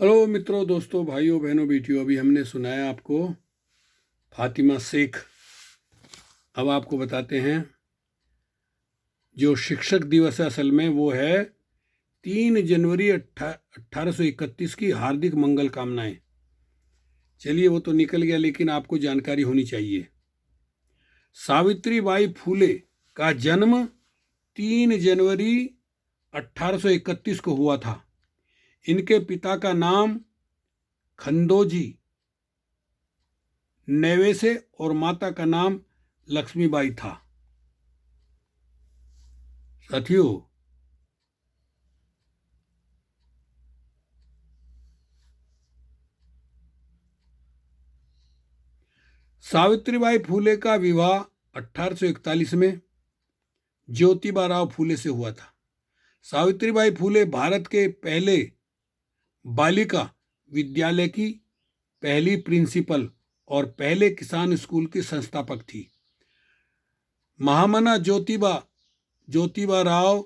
Hello मित्रों, दोस्तों, भाइयों, बहनों, बेटियों, अभी हमने सुनाया आपको फातिमा शेख। अब आपको बताते हैं जो शिक्षक दिवस है, असल में वो है 3 जनवरी 1831 की हार्दिक मंगल कामनाएं। चलिए, वो तो निकल गया, लेकिन आपको जानकारी होनी चाहिए। सावित्रीबाई फूले का जन्म 3 जनवरी 1831 को हुआ था। इनके पिता का नाम खंडोजी नेवेसे और माता का नाम लक्ष्मीबाई था। साथियों, सावित्रीबाई फूले का विवाह 1841 में ज्योतिबा राव फूले से हुआ था। सावित्रीबाई फूले भारत के पहले बालिका विद्यालय की पहली प्रिंसिपल और पहले किसान स्कूल की संस्थापक थी। महामना ज्योतिबा राव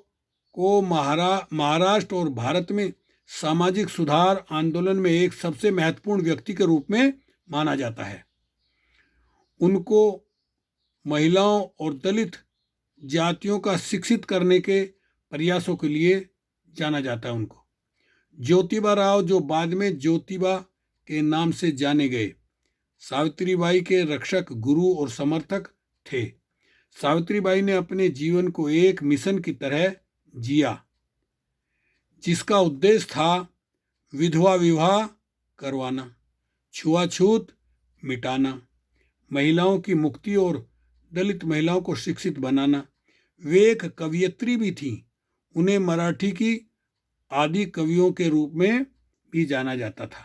को महाराष्ट्र और भारत में सामाजिक सुधार आंदोलन में एक सबसे महत्वपूर्ण व्यक्ति के रूप में माना जाता है। उनको महिलाओं और दलित जातियों का शिक्षित करने के प्रयासों के लिए जाना जाता है। उनको ज्योतिबा राव, जो बाद में ज्योतिबा के नाम से जाने गए, सावित्रीबाई के रक्षक, गुरु और समर्थक थे। सावित्रीबाई ने अपने जीवन को एक मिशन की तरह जिया, जिसका उद्देश्य था विधवा विवाह करवाना, छुआछूत मिटाना, महिलाओं की मुक्ति और दलित महिलाओं को शिक्षित बनाना। वे एक कवयित्री भी थीं। उन्हें मराठी की आदि कवियों के रूप में भी जाना जाता था।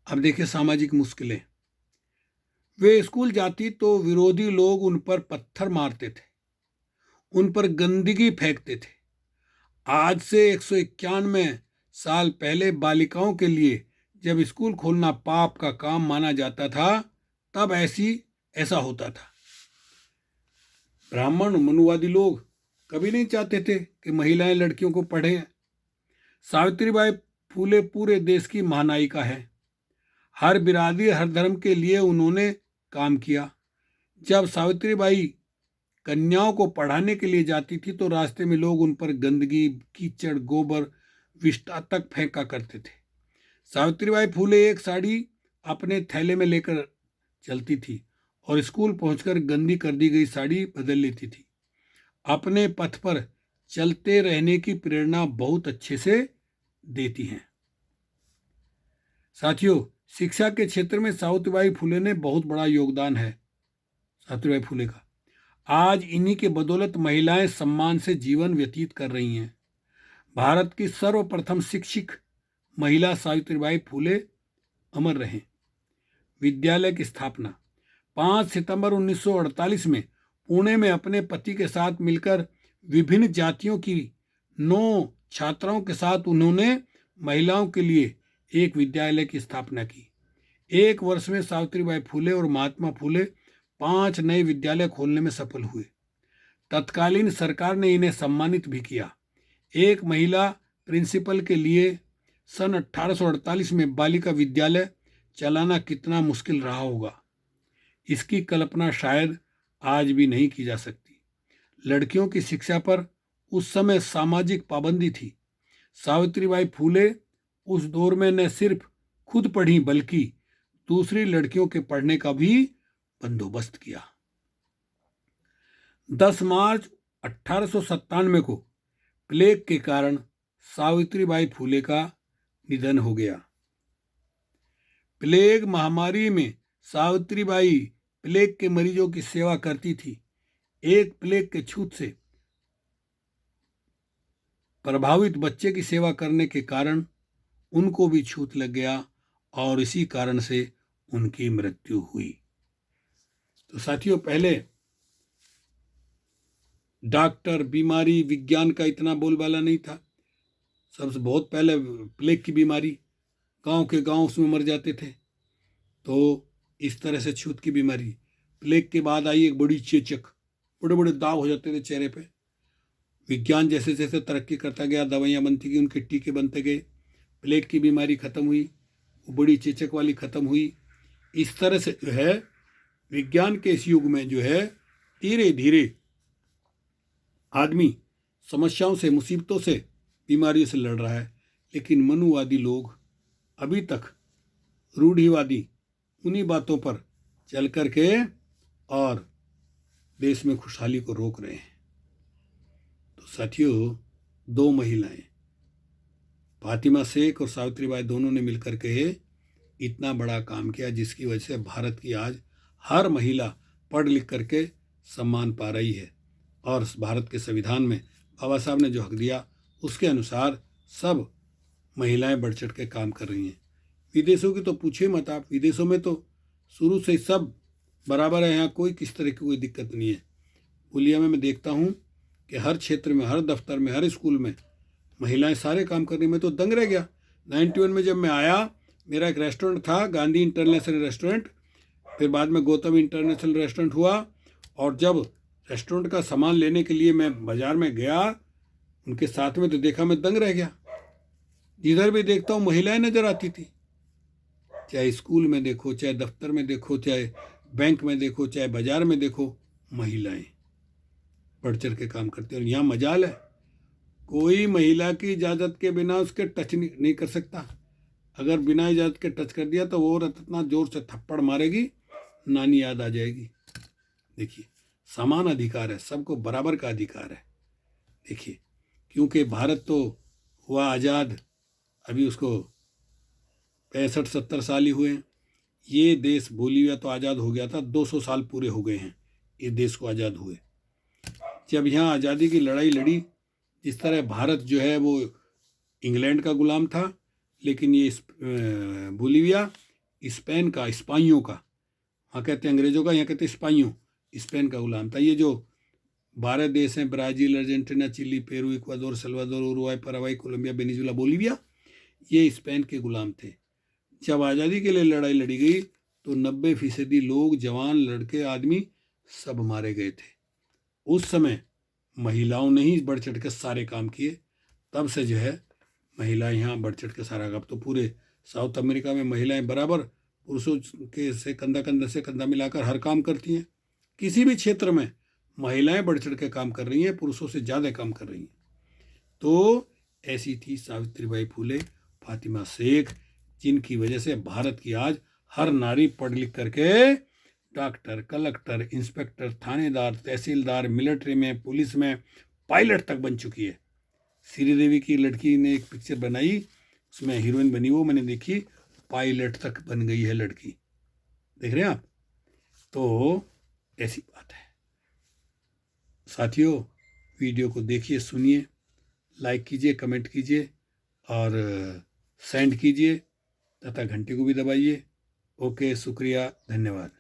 अब देखिए सामाजिक मुश्किलें। वे स्कूल जाती तो विरोधी लोग उन पर पत्थर मारते थे, उन पर गंदगी फेंकते थे। आज से 191 साल पहले बालिकाओं के लिए जब स्कूल खोलना पाप का काम माना जाता था, तब ऐसा होता था। ब्राह्मण मनुवादी लोग कभी नहीं चाहते थे कि महिलाएं लड़कियों को पढ़ें। सावित्रीबाई फूले पूरे देश की महानायिका है। हर बिरादरी, हर धर्म के लिए उन्होंने काम किया। जब सावित्रीबाई कन्याओं को पढ़ाने के लिए जाती थी तो रास्ते में लोग उन पर गंदगी, कीचड़, गोबर, विष्ठा तक फेंका करते थे। सावित्रीबाई फूले एक साड़ी अपने थैले में लेकर चलती थी और स्कूल पहुंचकर गंदी कर दी गई साड़ी बदल लेती थी। अपने पथ पर चलते रहने की प्रेरणा बहुत अच्छे से देती हैं। साथियों, शिक्षा के क्षेत्र में सावित्रीबाई फूले ने बहुत बड़ा योगदान है। सावित्रीबाई फूले का आज इन्हीं के बदौलत महिलाएं सम्मान से जीवन व्यतीत कर रही हैं। भारत की सर्वप्रथम शिक्षित महिला सावित्रीबाई फूले अमर रहें। विद्यालय की स्थापना 5 सितंबर 1948 में पुणे में अपने पति के साथ मिलकर विभिन्न जातियों की 9 छात्राओं के साथ उन्होंने महिलाओं के लिए एक विद्यालय की स्थापना की। एक वर्ष में सावित्रीबाई फूले और महात्मा फूले 5 नए विद्यालय खोलने में सफल हुए। तत्कालीन सरकार ने इन्हें सम्मानित भी किया। एक महिला प्रिंसिपल के लिए सन 1848 में बालिका विद्यालय चलाना कितना मुश्किल रहा होगा, इसकी कल्पना शायद आज भी नहीं की जा सकती। लड़कियों की शिक्षा पर उस समय सामाजिक पाबंदी थी। सावित्रीबाई फूले उस दौर में न सिर्फ खुद पढ़ी बल्कि दूसरी लड़कियों के पढ़ने का भी बंदोबस्त किया। 10 मार्च 1897 को प्लेग के कारण सावित्रीबाई फूले का निधन हो गया। प्लेग महामारी में सावित्रीबाई प्लेग के मरीजों की सेवा करती थी। एक प्लेग के छूत से प्रभावित बच्चे की सेवा करने के कारण उनको भी छूत लग गया और इसी कारण से उनकी मृत्यु हुई। तो साथियों, पहले डॉक्टर, बीमारी, विज्ञान का इतना बोलबाला नहीं था। सबसे बहुत पहले प्लेग की बीमारी, गांव के गांव उसमें मर जाते थे। तो इस तरह से छूत की बीमारी। प्लेग के बाद आई एक बड़ी चेचक, बड़े बड़े दाग हो जाते थे चेहरे पे। विज्ञान जैसे जैसे तरक्की करता गया, दवाइयाँ बनती गई, उनके टीके बनते गए, प्लेग की बीमारी खत्म हुई, वो बड़ी चेचक वाली खत्म हुई। इस तरह से जो है विज्ञान के इस युग में जो है धीरे धीरे आदमी समस्याओं से, मुसीबतों से, बीमारियों से लड़ रहा है। लेकिन मनुवादी लोग अभी तक रूढ़िवादी उन्हीं बातों पर चल करके और देश में खुशहाली को रोक रहे हैं। तो साथियों, दो महिलाएं फातिमा शेख और सावित्रीबाई दोनों ने मिलकर के इतना बड़ा काम किया, जिसकी वजह से भारत की आज हर महिला पढ़ लिख करके सम्मान पा रही है। और भारत के संविधान में बाबा साहब ने जो हक दिया उसके अनुसार सब महिलाएं बढ़ चढ़ के काम कर रही हैं। विदेशों की तो पूछे मत आप, विदेशों में तो शुरू से सब बराबर है, यहाँ कोई किस तरह की कोई दिक्कत नहीं है। पुलिया में मैं देखता हूँ कि हर क्षेत्र में, हर दफ्तर में, हर स्कूल में महिलाएं सारे काम कर रही। मैं तो दंग रह गया। 91 में जब मैं आया, मेरा एक रेस्टोरेंट था, गांधी इंटरनेशनल रेस्टोरेंट, फिर बाद में गौतम इंटरनेशनल रेस्टोरेंट हुआ। और जब रेस्टोरेंट का सामान लेने के लिए मैं बाज़ार में गया उनके साथ में, तो देखा मैं दंग रह गया। जिधर भी देखता हूँ महिलाएं नज़र आती थी, चाहे स्कूल में देखो, चाहे दफ्तर में देखो, चाहे बैंक में देखो, चाहे बाज़ार में देखो, महिलाएं बढ़ चढ़ के काम करती हैं। और यहाँ मजाल है, कोई महिला की इजाज़त के बिना उसके टच नहीं कर सकता। अगर बिना इजाज़त के टच कर दिया तो वो इतना ज़ोर से थप्पड़ मारेगी, नानी याद आ जाएगी। देखिए, समान अधिकार है, सबको बराबर का अधिकार है। देखिए, क्योंकि भारत तो हुआ आज़ाद, अभी उसको 65-70 साल ही हुए हैं। ये देश बोलीविया तो आज़ाद हो गया था, 200 साल पूरे हो गए हैं इस देश को आज़ाद हुए। जब यहाँ आज़ादी की लड़ाई लड़ी, इस तरह भारत जो है वो इंग्लैंड का गुलाम था, लेकिन ये बोलीविया स्पेन का, स्पाइयों का, वहाँ कहते हैं अंग्रेज़ों का, यहाँ कहते हैं स्पाइयों, स्पेन का गुलाम था। ये जो 12 देश हैं, Brazil, Argentina, Chile, Peru, Ecuador, Salvador, Uruguay, Paraguay, Colombia, Venezuela, Bolivia, ये स्पेन के गुलाम थे। जब आज़ादी के लिए लड़ाई लड़ी गई तो 90% लोग, जवान, लड़के, आदमी सब मारे गए थे। उस समय महिलाओं ने ही बढ़ चढ़ के सारे काम किए। तब से जो है महिलाएं यहाँ बढ़ चढ़ के सारा, अब तो पूरे साउथ अमेरिका में महिलाएं बराबर पुरुषों के से कंधा मिलाकर हर काम करती हैं। किसी भी क्षेत्र में महिलाएं बढ़ चढ़ के काम कर रही हैं, पुरुषों से ज़्यादा काम कर रही हैं। तो ऐसी थी सावित्रीबाई फुले, फातिमा शेख, जिनकी वजह से भारत की आज हर नारी पढ़ लिख करके डॉक्टर, कलेक्टर, इंस्पेक्टर, थानेदार, तहसीलदार, मिलिट्री में, पुलिस में, पायलट तक बन चुकी है। श्रीदेवी की लड़की ने एक पिक्चर बनाई, उसमें हीरोइन बनी, वो मैंने देखी, पायलट तक बन गई है लड़की। देख रहे हैं आप? तो ऐसी बात है साथियों। वीडियो को देखिए, सुनिए, लाइक कीजिए, कमेंट कीजिए और सेंड कीजिए तथा घंटे को भी दबाइए। ओके, शुक्रिया, धन्यवाद।